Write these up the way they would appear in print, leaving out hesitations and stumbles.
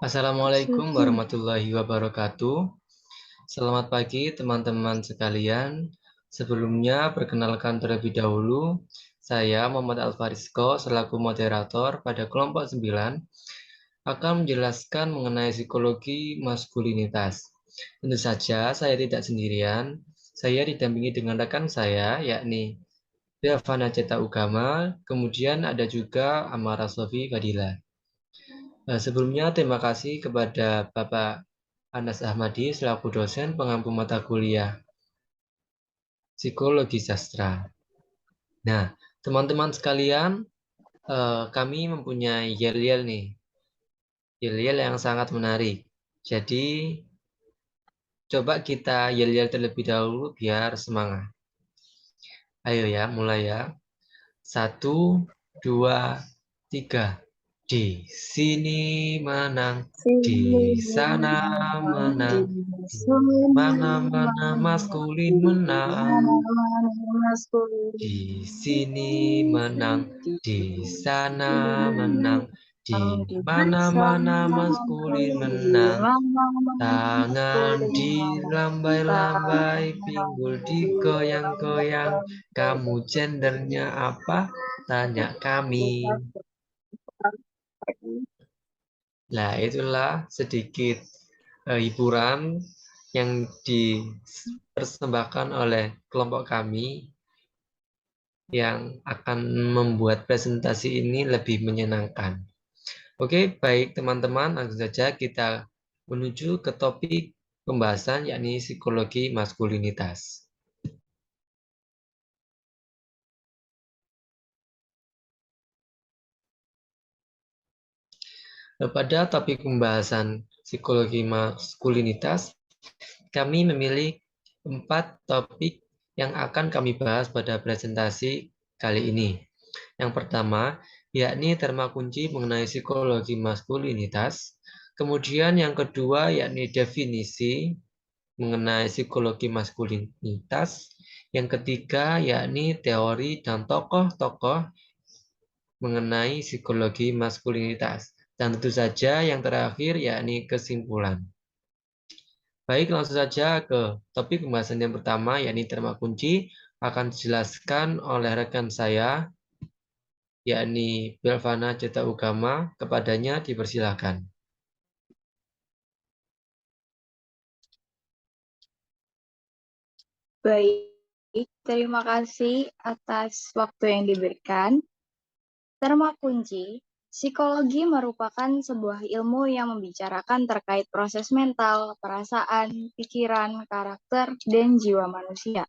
Assalamualaikum warahmatullahi wabarakatuh. Selamat pagi teman-teman sekalian. Sebelumnya perkenalkan terlebih dahulu, saya Muhammad Alfarisko selaku moderator pada kelompok 9 akan menjelaskan mengenai psikologi maskulinitas. Tentu saja saya tidak sendirian, saya didampingi dengan rekan saya yakni Delvana Ceta Ugama, kemudian ada juga Amara Sofi Fadila. Sebelumnya terima kasih kepada Bapak Anas Ahmadi selaku dosen pengampu mata kuliah Psikologi Sastra. Nah, teman-teman sekalian, kami mempunyai yel-yel nih, yel-yel yang sangat menarik. Jadi, coba kita yel-yel terlebih dahulu biar semangat. Ayo ya, mulai ya. 1, 2, 3. Di sini menang, di sana menang, di mana-mana maskulin menang. Di sini menang, di sana menang, di mana-mana maskulin menang. Tangan dilambai-lambai, pinggul digoyang-goyang. Kamu gendernya apa? Tanya kami. Nah, itulah sedikit hiburan yang dipersembahkan oleh kelompok kami yang akan membuat presentasi ini lebih menyenangkan. Oke, baik teman-teman, langsung saja kita menuju ke topik pembahasan yakni psikologi maskulinitas. Pada topik pembahasan psikologi maskulinitas, kami memilih 4 topik yang akan kami bahas pada presentasi kali ini. Yang pertama, yakni terma kunci mengenai psikologi maskulinitas. Kemudian yang kedua, yakni definisi mengenai psikologi maskulinitas. Yang ketiga, yakni teori dan tokoh-tokoh mengenai psikologi maskulinitas. Dan tentu saja yang terakhir, yakni kesimpulan. Baik, langsung saja ke topik pembahasan yang pertama, yakni terma kunci, akan dijelaskan oleh rekan saya, yakni Belvana Ceta Ugama. Kepadanya dipersilakan. Baik, terima kasih atas waktu yang diberikan. Terma kunci, psikologi merupakan sebuah ilmu yang membicarakan terkait proses mental, perasaan, pikiran, karakter, dan jiwa manusia.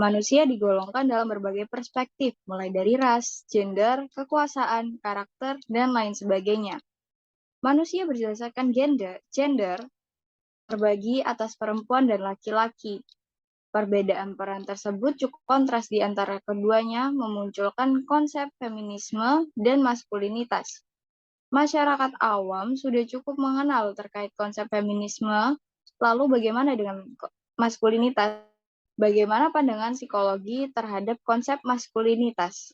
Manusia digolongkan dalam berbagai perspektif, mulai dari ras, gender, kekuasaan, karakter, dan lain sebagainya. Manusia berdasarkan gender terbagi atas perempuan dan laki-laki. Perbedaan peran tersebut cukup kontras di antara keduanya, memunculkan konsep feminisme dan maskulinitas. Masyarakat awam sudah cukup mengenal terkait konsep feminisme, lalu bagaimana dengan maskulinitas? Bagaimana pandangan psikologi terhadap konsep maskulinitas?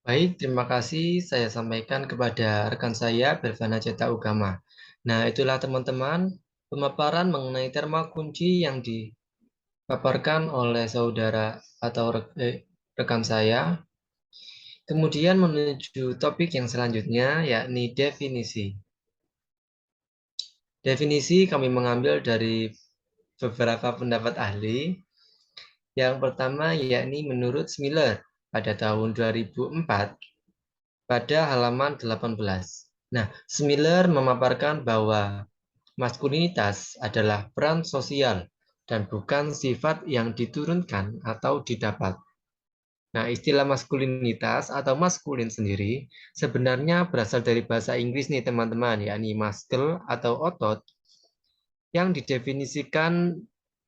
Baik, terima kasih saya sampaikan kepada rekan saya, Belvana Ceta Ugama. Nah, itulah teman-teman, pemaparan mengenai terma kunci yang dipaparkan oleh saudara atau rekan saya. Kemudian menuju topik yang selanjutnya, yakni definisi. Definisi kami mengambil dari beberapa pendapat ahli. Yang pertama yakni menurut Smiller pada tahun 2004 pada halaman 18. Nah, Smiller memaparkan bahwa maskulinitas adalah peran sosial dan bukan sifat yang diturunkan atau didapat. Nah, istilah maskulinitas atau maskulin sendiri sebenarnya berasal dari bahasa Inggris nih teman-teman, yakni muscle atau otot yang didefinisikan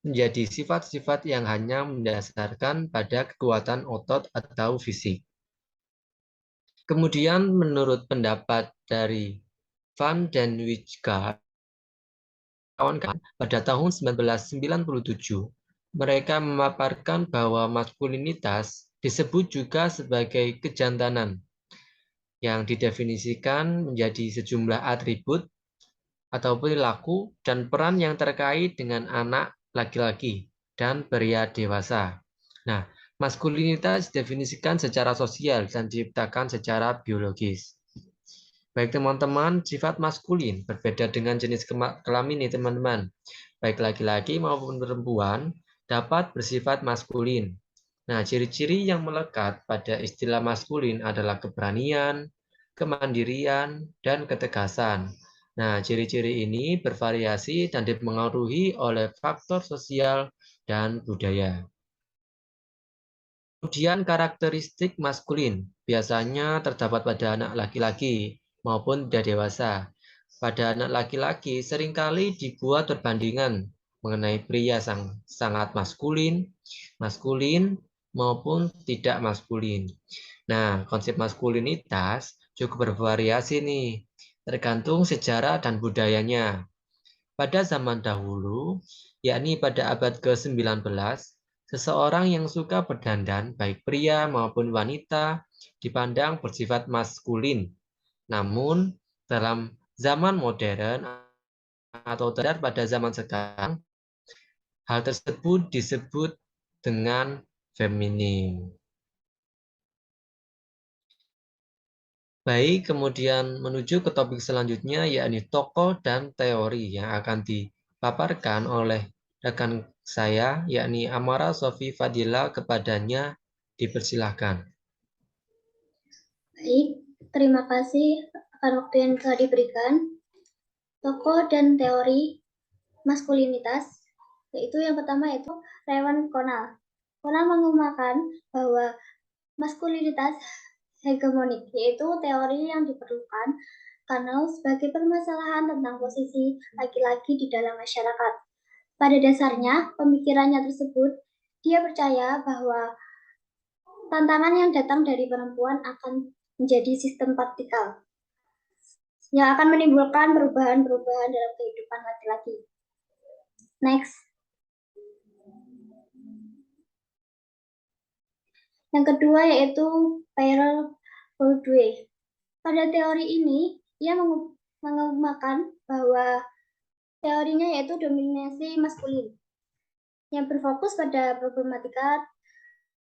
menjadi sifat-sifat yang hanya mendasarkan pada kekuatan otot atau fisik. Kemudian menurut pendapat dari Van den Wijkaard kawan-kawan pada tahun 1997, mereka memaparkan bahwa maskulinitas disebut juga sebagai kejantanan, yang didefinisikan menjadi sejumlah atribut atau perilaku dan peran yang terkait dengan anak laki-laki dan pria dewasa. Nah, maskulinitas didefinisikan secara sosial dan diciptakan secara biologis. Baik teman-teman, sifat maskulin berbeda dengan jenis kelamin nih teman-teman. Baik laki-laki maupun perempuan dapat bersifat maskulin. Nah, ciri-ciri yang melekat pada istilah maskulin adalah keberanian, kemandirian, dan ketegasan. Nah, ciri-ciri ini bervariasi dan dipengaruhi oleh faktor sosial dan budaya. Kemudian karakteristik maskulin biasanya terdapat pada anak laki-laki maupun pada dewasa. Pada anak laki-laki seringkali dibuat perbandingan mengenai pria sangat maskulin maupun tidak maskulin. Nah, konsep maskulinitas cukup bervariasi nih, tergantung sejarah dan budayanya. Pada zaman dahulu, yakni pada abad ke-19, seseorang yang suka berdandan, baik pria maupun wanita, dipandang bersifat maskulin. Namun, dalam zaman modern atau terhadap pada zaman sekarang, hal tersebut disebut dengan feminim. Baik, kemudian menuju ke topik selanjutnya, yakni tokoh dan teori yang akan dipaparkan oleh rekan saya, yakni Amara Sofi Fadila. Kepadanya dipersilahkan. Baik, terima kasih akan waktu yang telah diberikan. Tokoh dan teori maskulinitas, yaitu yang pertama yaitu Raymond Connell. Connell mengemukakan bahwa maskulinitas hegemonik, yaitu teori yang diperlukan karena sebagai permasalahan tentang posisi laki-laki di dalam masyarakat. Pada dasarnya, pemikirannya tersebut, dia percaya bahwa tantangan yang datang dari perempuan akan menjadi sistem patriarkal yang akan menimbulkan perubahan-perubahan dalam kehidupan laki-laki. Next. Yang kedua yaitu Pierre Bourdieu. Pada teori ini, ia mengemukakan bahwa teorinya yaitu dominasi maskulin yang berfokus pada problematika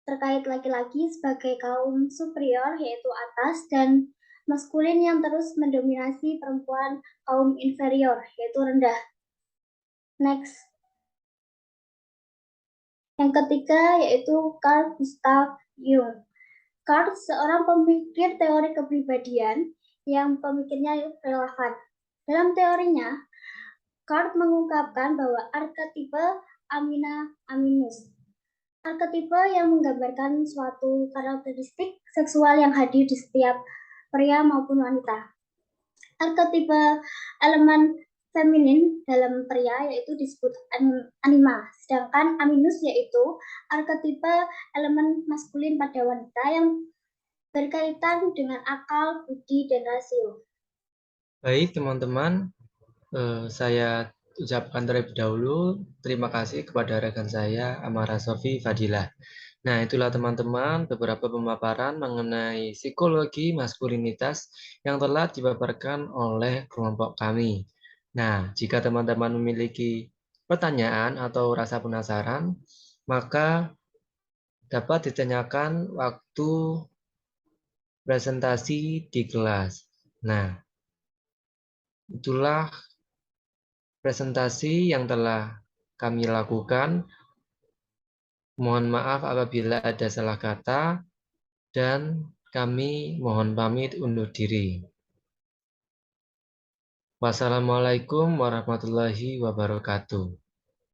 terkait laki-laki sebagai kaum superior yaitu atas dan maskulin yang terus mendominasi perempuan kaum inferior yaitu rendah. Next. Yang ketiga yaitu Carl Gustav Jung. Carl seorang pemikir teori kepribadian yang pemikirnya relevan. Dalam teorinya, Carl mengungkapkan bahwa arketipe Aminus. Arketipe yang menggambarkan suatu karakteristik seksual yang hadir di setiap pria maupun wanita. Arketipe elemen feminin dalam pria yaitu disebut anima, sedangkan Aminus yaitu arketipe elemen maskulin pada wanita yang berkaitan dengan akal, budi, dan rasio. Baik teman-teman, saya ucapkan terlebih dahulu terima kasih kepada rekan saya Amara Sofi Fadila. Nah, itulah teman-teman beberapa pemaparan mengenai psikologi maskulinitas yang telah dipaparkan oleh kelompok kami. Nah, jika teman-teman memiliki pertanyaan atau rasa penasaran, maka dapat ditanyakan waktu presentasi di kelas. Nah, itulah presentasi yang telah kami lakukan. Mohon maaf apabila ada salah kata, dan kami mohon pamit undur diri. Wassalamualaikum warahmatullahi wabarakatuh.